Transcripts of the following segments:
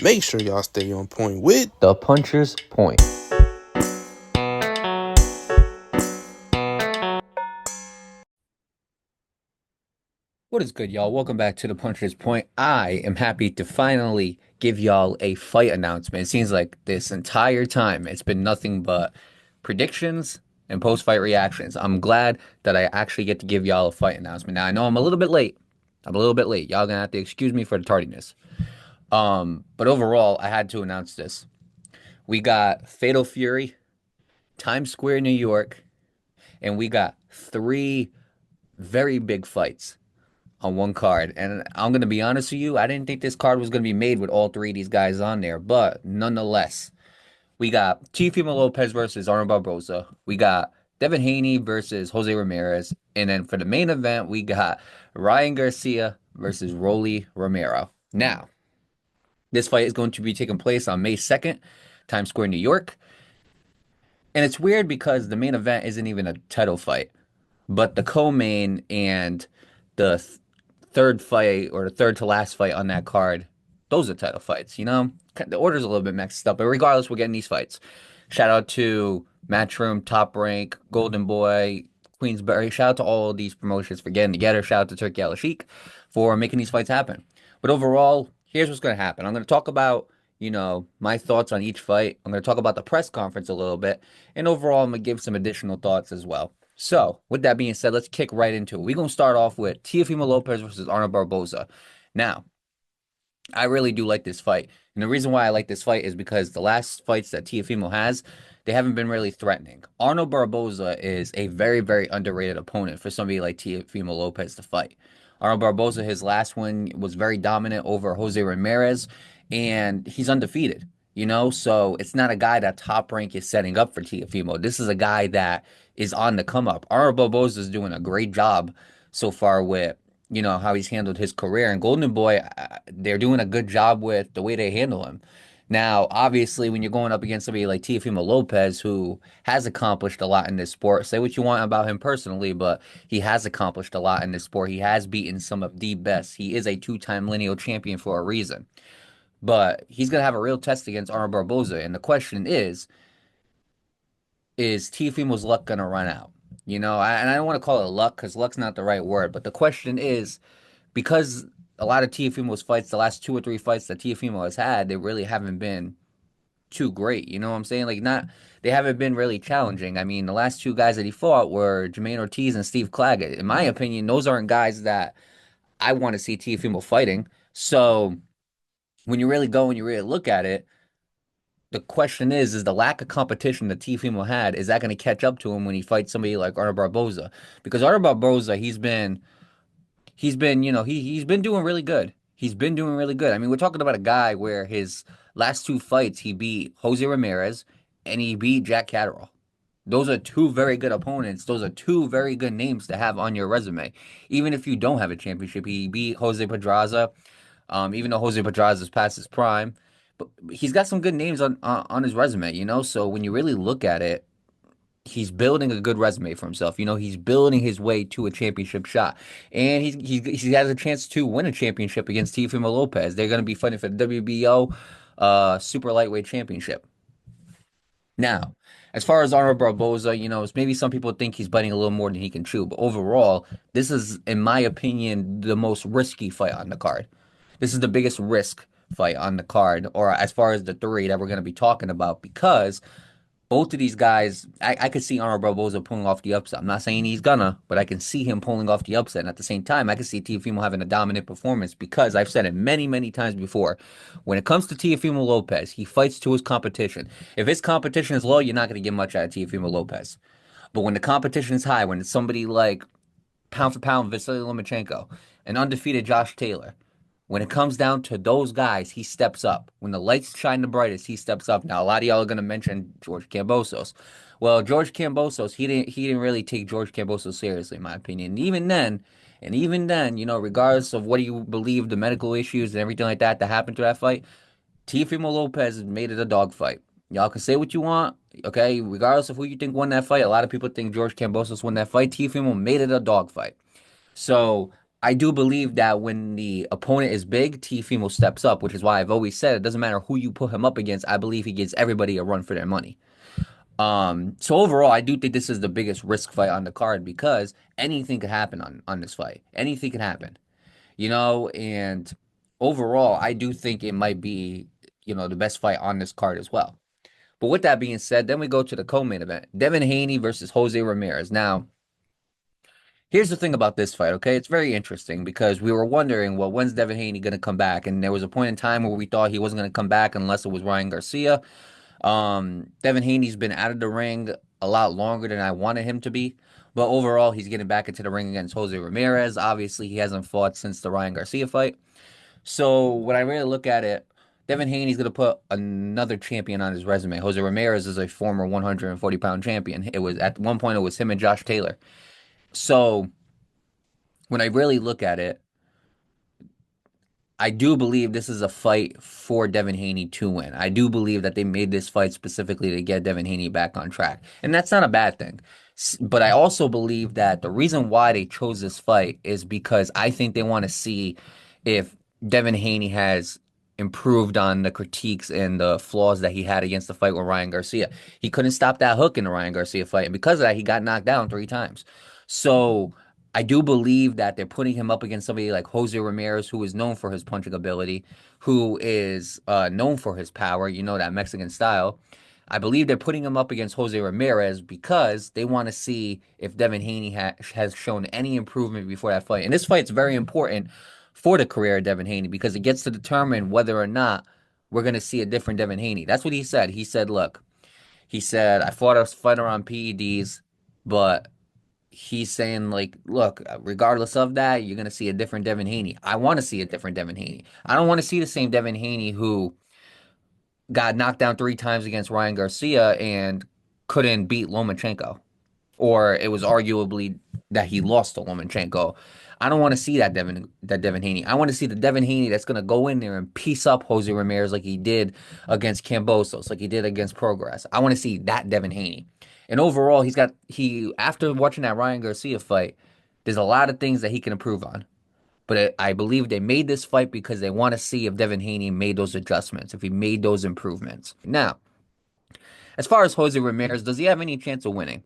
Make sure y'all stay on point with The Puncher's Point. What is good, y'all? Welcome back to The Puncher's Point. I am happy to finally give y'all a fight announcement. It seems like this entire time it's been nothing but predictions and post-fight reactions. I'm glad that I actually get to give y'all a fight announcement. Now, I know I'm a little bit late. I'm a little bit late. Y'all gonna have to excuse me for the tardiness. But overall, I had to announce this. We got Fatal Fury, Times Square, New York, and we got three very big fights on one card. And I'm going to be honest with you, I didn't think this card was going to be made with all three of these guys on there. But nonetheless, we got Teofimo Lopez versus Arnold Barboza. We got Devin Haney versus Jose Ramirez. And then for the main event, we got Ryan Garcia versus Rolly Romero. Now, this fight is going to be taking place on May 2nd, Times Square, New York. And it's weird because the main event isn't even a title fight, but the co-main and the third fight or the third to last fight on that card, those are title fights, you know? The order's a little bit mixed up, but regardless, we're getting these fights. Shout out to Matchroom, Top Rank, Golden Boy, Queensberry. Shout out to all of these promotions for getting together. Shout out to Turkey Al Sheik for making these fights happen. But overall, here's what's going to happen. I'm going to talk about, my thoughts on each fight. I'm going to talk about the press conference a little bit. And overall, I'm going to give some additional thoughts as well. So, with that being said, let's kick right into it. We're going to start off with Teofimo Lopez versus Arnold Barboza. Now, I really do like this fight. And the reason why I like this fight is because the last fights that Teofimo has, they haven't been really threatening. Arnold Barboza is a very, very underrated opponent for somebody like Teofimo Lopez to fight. Arnold Barboza, his last one was very dominant over Jose Ramirez, and he's undefeated. So it's not a guy that Top Rank is setting up for Teofimo. This is a guy that is on the come up. Arnold Barboza is doing a great job so far with how he's handled his career. And Golden Boy, they're doing a good job with the way they handle him. Now, obviously, when you're going up against somebody like Teofimo Lopez, who has accomplished a lot in this sport, say what you want about him personally, but he has accomplished a lot in this sport. He has beaten some of the best. He is a two-time lineal champion for a reason. But he's going to have a real test against Arnold Barboza. And the question is Teofimo's luck going to run out? And I don't want to call it luck because luck's not the right word. But the question is, because a lot of Teofimo's fights, the last two or three fights that Teofimo has had, they really haven't been too great. You know what I'm saying? They haven't been really challenging. I mean, the last two guys that he fought were Jermaine Ortiz and Steve Claggett. In my opinion, those aren't guys that I want to see Teofimo fighting. So when you really go and you really look at it, the question is the lack of competition that Teofimo had, is that going to catch up to him when he fights somebody like Arnold Barboza? Because Arnold Barboza, he's been doing really good. He's been doing really good. I mean, we're talking about a guy where his last two fights, he beat Jose Ramirez and he beat Jack Catterall. Those are two very good opponents. Those are two very good names to have on your resume. Even if you don't have a championship, he beat Jose Pedraza, even though Jose Pedraza's past his prime. But he's got some good names on his resume, So when you really look at it, he's building a good resume for himself. He's building his way to a championship shot, and he has a chance to win a championship against Teofimo Lopez. They're going to be fighting for the WBO Super Lightweight Championship. Now, as far as Arnold Barboza, maybe some people think he's biting a little more than he can chew, but overall, this is, in my opinion, the most risky fight on the card. This is the biggest risk fight on the card, or as far as the three that we're going to be talking about, because both of these guys, I could see Arnold Barboza pulling off the upset. I'm not saying he's gonna, but I can see him pulling off the upset. And at the same time, I can see Teofimo having a dominant performance because I've said it many, many times before. When it comes to Teofimo Lopez, he fights to his competition. If his competition is low, you're not going to get much out of Teofimo Lopez. But when the competition is high, when it's somebody like pound for pound Vasily Lomachenko, an undefeated Josh Taylor, when it comes down to those guys, he steps up. When the lights shine the brightest, he steps up. Now, a lot of y'all are gonna mention George Kambosos. Well, George Kambosos, he didn't really take George Kambosos seriously, in my opinion. And even then, regardless of what you believe, the medical issues and everything like that happened to that fight, Teofimo Lopez made it a dogfight. Y'all can say what you want, okay? Regardless of who you think won that fight, a lot of people think George Kambosos won that fight. Teofimo made it a dogfight. So I do believe that when the opponent is big, Teofimo steps up, which is why I've always said it doesn't matter who you put him up against. I believe he gives everybody a run for their money. So overall, I do think this is the biggest risk fight on the card because anything could happen on this fight. Anything can happen, and overall, I do think it might be, the best fight on this card as well. But with that being said, then we go to the co-main event, Devin Haney versus Jose Ramirez. Now, here's the thing about this fight, okay? It's very interesting because we were wondering, well, when's Devin Haney going to come back? And there was a point in time where we thought he wasn't going to come back unless it was Ryan Garcia. Devin Haney's been out of the ring a lot longer than I wanted him to be. But overall, he's getting back into the ring against Jose Ramirez. Obviously, he hasn't fought since the Ryan Garcia fight. So when I really look at it, Devin Haney's going to put another champion on his resume. Jose Ramirez is a former 140-pound champion. It was at one point it was him and Josh Taylor. So when I really look at it, I do believe this is a fight for Devin Haney to win. I do believe that they made this fight specifically to get Devin Haney back on track. And that's not a bad thing. But I also believe that the reason why they chose this fight is because I think they want to see if Devin Haney has improved on the critiques and the flaws that he had against the fight with Ryan Garcia. He couldn't stop that hook in the Ryan Garcia fight. And because of that, he got knocked down 3 times. So I do believe that they're putting him up against somebody like Jose Ramirez, who is known for his punching ability, who is known for his power, that Mexican style. I believe they're putting him up against Jose Ramirez because they want to see if Devin Haney has shown any improvement before that fight. And this fight's very important for the career of Devin Haney because it gets to determine whether or not we're going to see a different Devin Haney. That's what he said. He said, look, I fought a fighter on PEDs, but he's saying, like, look, regardless of that, you're going to see a different Devin Haney. I want to see a different Devin Haney. I don't want to see the same Devin Haney who got knocked down 3 times against Ryan Garcia and couldn't beat Lomachenko, or it was arguably that he lost to Lomachenko. I don't want to see that Devin Haney. I want to see the Devin Haney that's going to go in there and piece up Jose Ramirez like he did against Cambosos, like he did against Progress. I want to see that Devin Haney. And overall, after watching that Ryan Garcia fight, there's a lot of things that he can improve on. But I believe they made this fight because they want to see if Devin Haney made those adjustments, if he made those improvements. Now, as far as Jose Ramirez, does he have any chance of winning?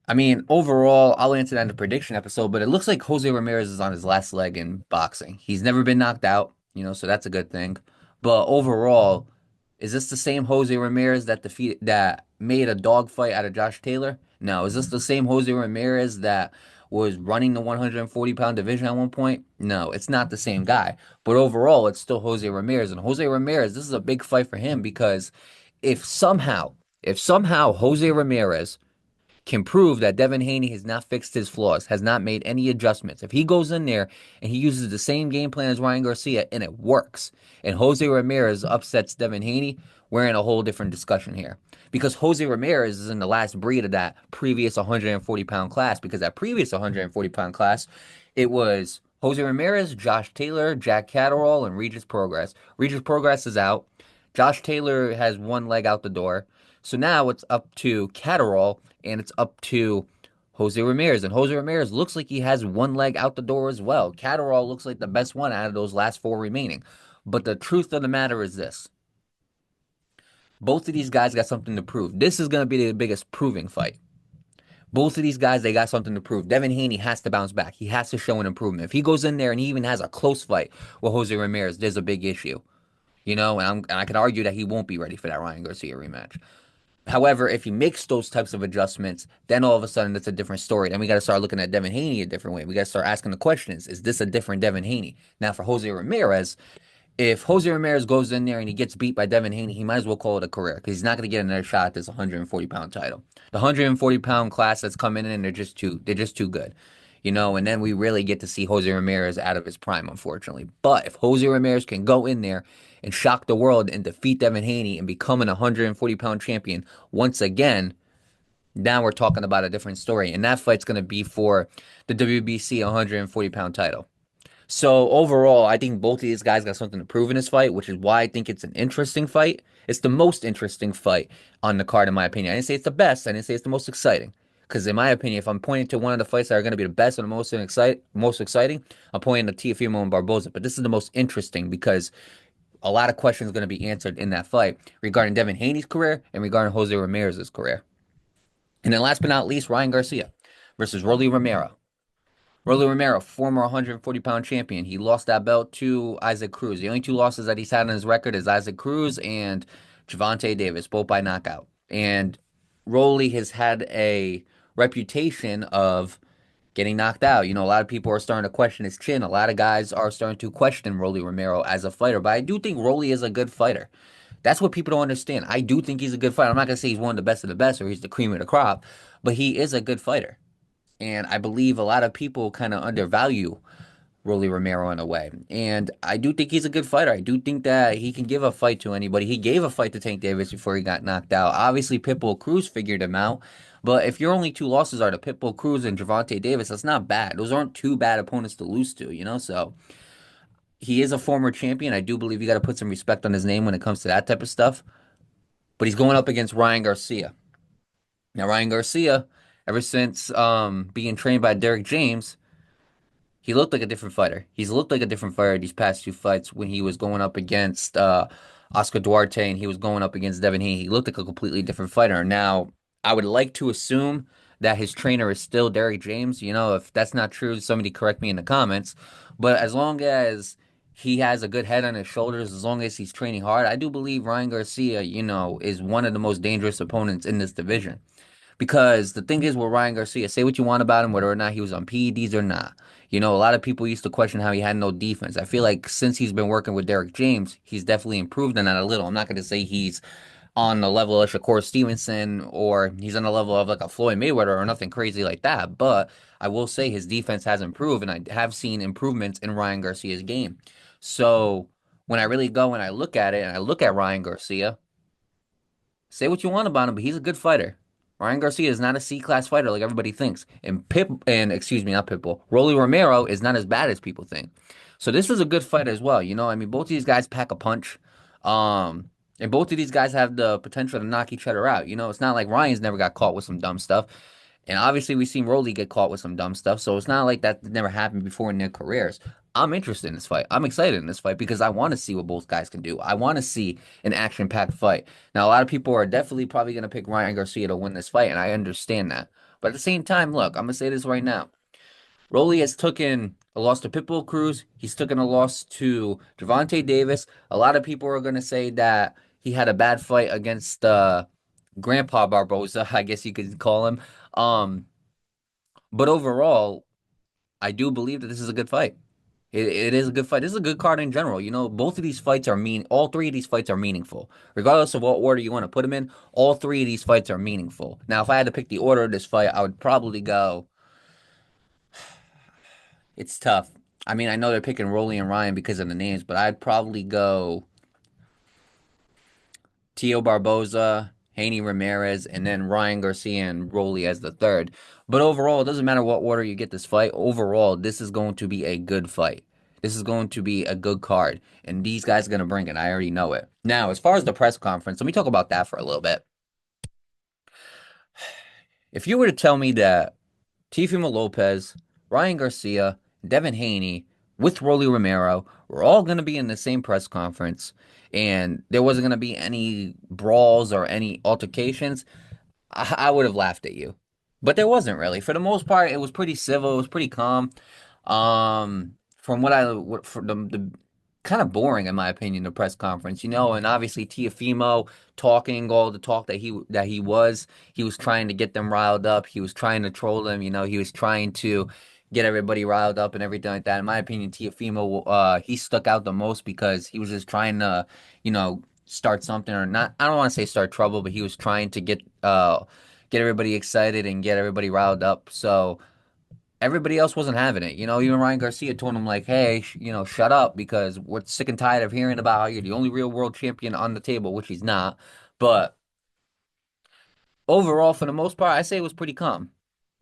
I mean, overall, I'll answer that in the prediction episode, but it looks like Jose Ramirez is on his last leg in boxing. He's never been knocked out, so that's a good thing. But overall, is this the same Jose Ramirez that made a dogfight out of Josh Taylor? No. Is this the same Jose Ramirez that was running the 140-pound division at one point? No, it's not the same guy. But overall, it's still Jose Ramirez. And Jose Ramirez, this is a big fight for him because if somehow, if somehow Jose Ramirez can prove that Devin Haney has not fixed his flaws, has not made any adjustments. If he goes in there and he uses the same game plan as Ryan Garcia and it works, and Jose Ramirez upsets Devin Haney, we're in a whole different discussion here. Because Jose Ramirez is in the last breed of that previous 140-pound class, because that previous 140-pound class, it was Jose Ramirez, Josh Taylor, Jack Catterall, and Regis Progress. Regis Progress is out. Josh Taylor has one leg out the door. So now it's up to Catterall and it's up to Jose Ramirez. And Jose Ramirez looks like he has one leg out the door as well. Catterall looks like the best one out of those last 4 remaining. But the truth of the matter is this. Both of these guys got something to prove. This is going to be the biggest proving fight. Both of these guys, they got something to prove. Devin Haney has to bounce back. He has to show an improvement. If he goes in there and he even has a close fight with Jose Ramirez, there's a big issue. And I can argue that he won't be ready for that Ryan Garcia rematch. However, if he makes those types of adjustments, then all of a sudden it's a different story. Then we got to start looking at Devin Haney a different way. We got to start asking the questions. Is this a different Devin Haney? Now, for Jose Ramirez, if Jose Ramirez goes in there and he gets beat by Devin Haney, he might as well call it a career because he's not going to get another shot at this 140-pound title. The 140-pound class that's coming in, they're just too good. And then we really get to see Jose Ramirez out of his prime, unfortunately. But if Jose Ramirez can go in there and shock the world and defeat Devin Haney and become an 140-pound champion once again, now we're talking about a different story. And that fight's going to be for the WBC 140-pound title. So overall, I think both of these guys got something to prove in this fight, which is why I think it's an interesting fight. It's the most interesting fight on the card, in my opinion. I didn't say it's the best. I didn't say it's the most exciting. Because in my opinion, if I'm pointing to one of the fights that are going to be the best and the most exciting, I'm pointing to Teofimo and Barboza. But this is the most interesting because a lot of questions are going to be answered in that fight regarding Devin Haney's career and regarding Jose Ramirez's career. And then last but not least, Ryan Garcia versus Rolly Romero. Rolly Romero, former 140-pound champion. He lost that belt to Isaac Cruz. The only two losses that he's had on his record is Isaac Cruz and Gervonta Davis, both by knockout. And Rolly has had a reputation of getting knocked out. A lot of people are starting to question his chin. A lot of guys are starting to question Rolly Romero as a fighter. But I do think Rolly is a good fighter. That's what people don't understand. I do think he's a good fighter. I'm not going to say he's one of the best or he's the cream of the crop, but he is a good fighter. And I believe a lot of people kind of undervalue Rolly Romero in a way. And I do think he's a good fighter. I do think that he can give a fight to anybody. He gave a fight to Tank Davis before he got knocked out. Obviously, Pitbull Cruz figured him out. But if your only two losses are to Pitbull Cruz and Gervonta Davis, that's not bad. Those aren't two bad opponents to lose to. So he is a former champion. I do believe you got to put some respect on his name when it comes to that type of stuff. But he's going up against Ryan Garcia. Now, Ryan Garcia, ever since being trained by Derek James, he looked like a different fighter. He's looked like a different fighter these past two fights when he was going up against Oscar Duarte and he was going up against Devin Haney. He looked like a completely different fighter. Now, I would like to assume that his trainer is still Derek James. If that's not true, somebody correct me in the comments. But as long as he has a good head on his shoulders, as long as he's training hard, I do believe Ryan Garcia, is one of the most dangerous opponents in this division. Because the thing is with Ryan Garcia, say what you want about him, whether or not he was on PEDs or not. A lot of people used to question how he had no defense. I feel like since he's been working with Derek James, he's definitely improved on that a little. I'm not going to say he's on the level of Shakur Stevenson or he's on the level of like a Floyd Mayweather or nothing crazy like that. But I will say his defense has improved, and I have seen improvements in Ryan Garcia's game. So when I really go and I look at it and I look at Ryan Garcia, say what you want about him, but he's a good fighter. Ryan Garcia is not a C-class fighter like everybody thinks. And excuse me, not Pitbull. Rolly Romero is not as bad as people think. So this is a good fight as well. I mean, both of these guys pack a punch. Um, and both of these guys have the potential to knock each other out. It's not like Ryan's never got caught with some dumb stuff. And obviously we've seen Rolly get caught with some dumb stuff. So it's not like that never happened before in their careers. I'm interested in this fight. I'm excited in this fight because I want to see what both guys can do. I want to see an action-packed fight. Now, a lot of people are definitely probably going to pick Ryan Garcia to win this fight, and I understand that. But at the same time, look, I'm going to say this right now. Rolly has taken a loss to Pitbull Cruz. He's taken a loss to Gervonta Davis. A lot of people are going to say that he had a bad fight against Grandpa Barboza, I guess you could call him. Um, but overall, I do believe that this is a good fight. It is a good fight. This is a good card in general. Both of these fights are all three of these fights are meaningful. Regardless of what order you want to put them in, all three of these fights are meaningful. Now, if I had to pick the order of this fight, I would probably go. It's tough. I mean, I know they're picking Rolly and Ryan because of the names, but I'd probably go Tio Barboza, Haney Ramirez, and then Ryan Garcia and Rolly as the third. But overall, it doesn't matter what order you get this fight. Overall, this is going to be a good fight. This is going to be a good card. And these guys are going to bring it. I already know it. Now, as far as the press conference, let me talk about that for a little bit. If you were to tell me that Teofimo Lopez, Ryan Garcia, Devin Haney, with Rolly Romero, were all going to be in the same press conference, and there wasn't going to be any brawls or any altercations, I would have laughed at you. But there wasn't really. For the most part, it was pretty civil. It was pretty calm. From for the kind of boring in my opinion, the press conference, and obviously Teofimo talking all the talk he was trying to get them riled up. He was trying to troll them, he was trying to get everybody riled up and everything like that. In my opinion, Teofimo, he stuck out the most because he was just trying to, start something or not. I don't want to say start trouble, but he was trying to get everybody excited and get everybody riled up. So everybody else wasn't having it. Even Ryan Garcia told him like, "Hey, shut up because we're sick and tired of hearing about how you're the only real world champion on the table," which he's not. But overall, for the most part, I say it was pretty calm.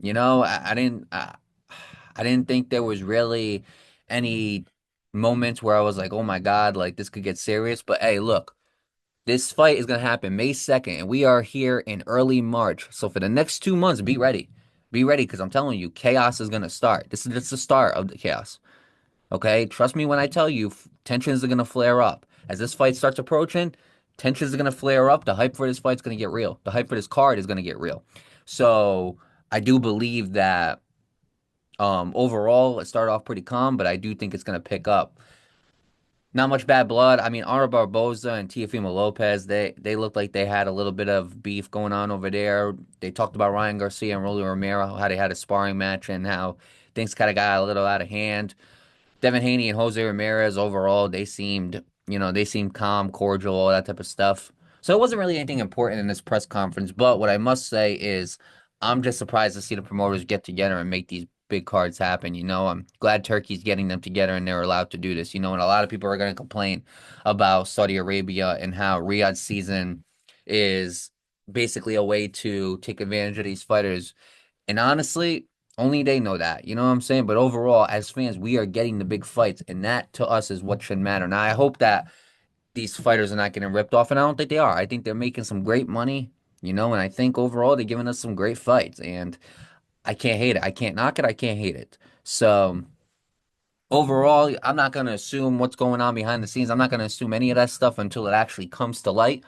I didn't think there was really any moments where I was like, "Oh my God, like this could get serious." But hey, look. This fight is going to happen May 2nd, and we are here in early March. So for the next 2 months, be ready. Be ready because I'm telling you, chaos is going to start. This is just the start of the chaos. Okay? Trust me when I tell you, tensions are going to flare up. As this fight starts approaching, tensions are going to flare up. The hype for this fight's going to get real. The hype for this card is going to get real. So I do believe that overall it started off pretty calm, but I do think it's going to pick up. Not much bad blood. I mean, Arnold Barboza and Teofimo Lopez, they looked like they had a little bit of beef going on over there. They talked about Ryan Garcia and Rolly Romero, how they had a sparring match and how things kind of got a little out of hand. Devin Haney and Jose Ramirez overall, they seemed calm, cordial, all that type of stuff. So it wasn't really anything important in this press conference, but what I must say is I'm just surprised to see the promoters get together and make these big cards happen. I'm glad Turkey's getting them together and they're allowed to do this. And a lot of people are going to complain about Saudi Arabia and how Riyadh season is basically a way to take advantage of these fighters. And honestly, only they know that. You know what I'm saying? But overall, as fans, we are getting the big fights, and that to us is what should matter. Now, I hope that these fighters are not getting ripped off, and I don't think they are. I think they're making some great money, and I think overall they're giving us some great fights, and I can't hate it. I can't knock it. I can't hate it. So overall, I'm not going to assume what's going on behind the scenes. I'm not going to assume any of that stuff until it actually comes to light.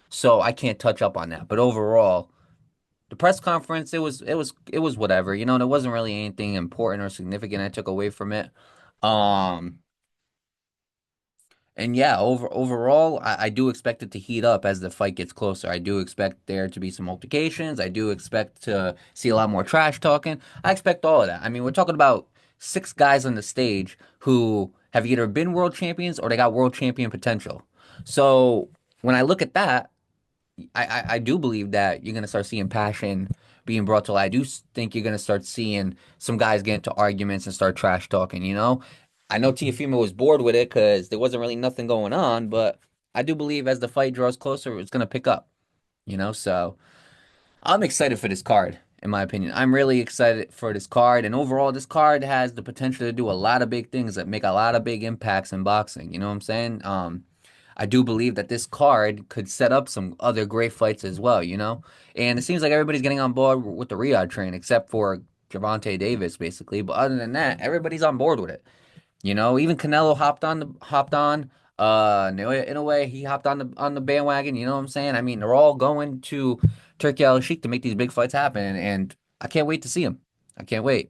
So I can't touch up on that. But overall, the press conference, it was whatever. There wasn't really anything important or significant I took away from it. Um, and yeah, overall, I do expect it to heat up as the fight gets closer. I do expect there to be some altercations. I do expect to see a lot more trash talking. I expect all of that. I mean, we're talking about six guys on the stage who have either been world champions or they got world champion potential. So when I look at that, I do believe that you're gonna start seeing passion being brought to light. I do think you're gonna start seeing some guys get into arguments and start trash talking. I know Teofimo was bored with it because there wasn't really nothing going on, but I do believe as the fight draws closer, it's gonna pick up. So I'm excited for this card. In my opinion, I'm really excited for this card, and overall, this card has the potential to do a lot of big things that make a lot of big impacts in boxing. You know what I'm saying? I do believe that this card could set up some other great fights as well. And it seems like everybody's getting on board with the Riyadh train, except for Gervonta Davis, basically. But other than that, everybody's on board with it. Even Canelo hopped on. In a way, he hopped on the bandwagon. You know what I'm saying? I mean, they're all going to Turkey Al Sheikh to make these big fights happen, and I can't wait to see them. I can't wait.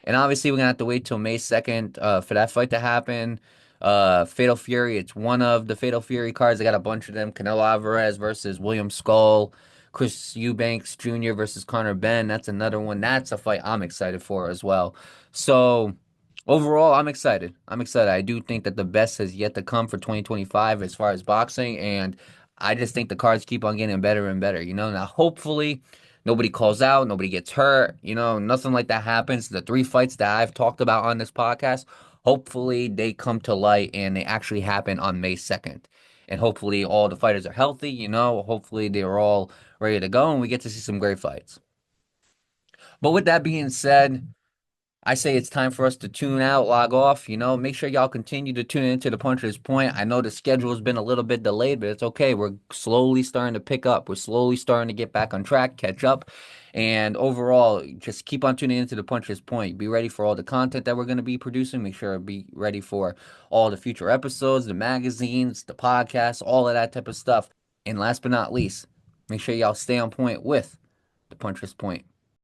And obviously, we're gonna have to wait till May 2nd for that fight to happen. Fatal Fury, it's one of the Fatal Fury cards. I got a bunch of them. Canelo Alvarez versus William Skull. Chris Eubanks Jr. versus Conor Benn. That's another one. That's a fight I'm excited for as well. So overall, I'm excited. I'm excited. I do think that the best has yet to come for 2025 as far as boxing, and I just think the cards keep on getting better and better. Now hopefully nobody calls out, nobody gets hurt, nothing like that happens. The three fights that I've talked about on this podcast, hopefully they come to light and they actually happen on May 2nd. And hopefully all the fighters are healthy, hopefully they're all ready to go and we get to see some great fights. But with that being said, I say it's time for us to tune out, log off. Make sure y'all continue to tune into the Puncher's Point. I know the schedule has been a little bit delayed, but it's okay. We're slowly starting to pick up. We're slowly starting to get back on track, catch up. And overall, just keep on tuning into the Puncher's Point. Be ready for all the content that we're going to be producing. Make sure to be ready for all the future episodes, the magazines, the podcasts, all of that type of stuff. And last but not least, make sure y'all stay on point with the Puncher's Point.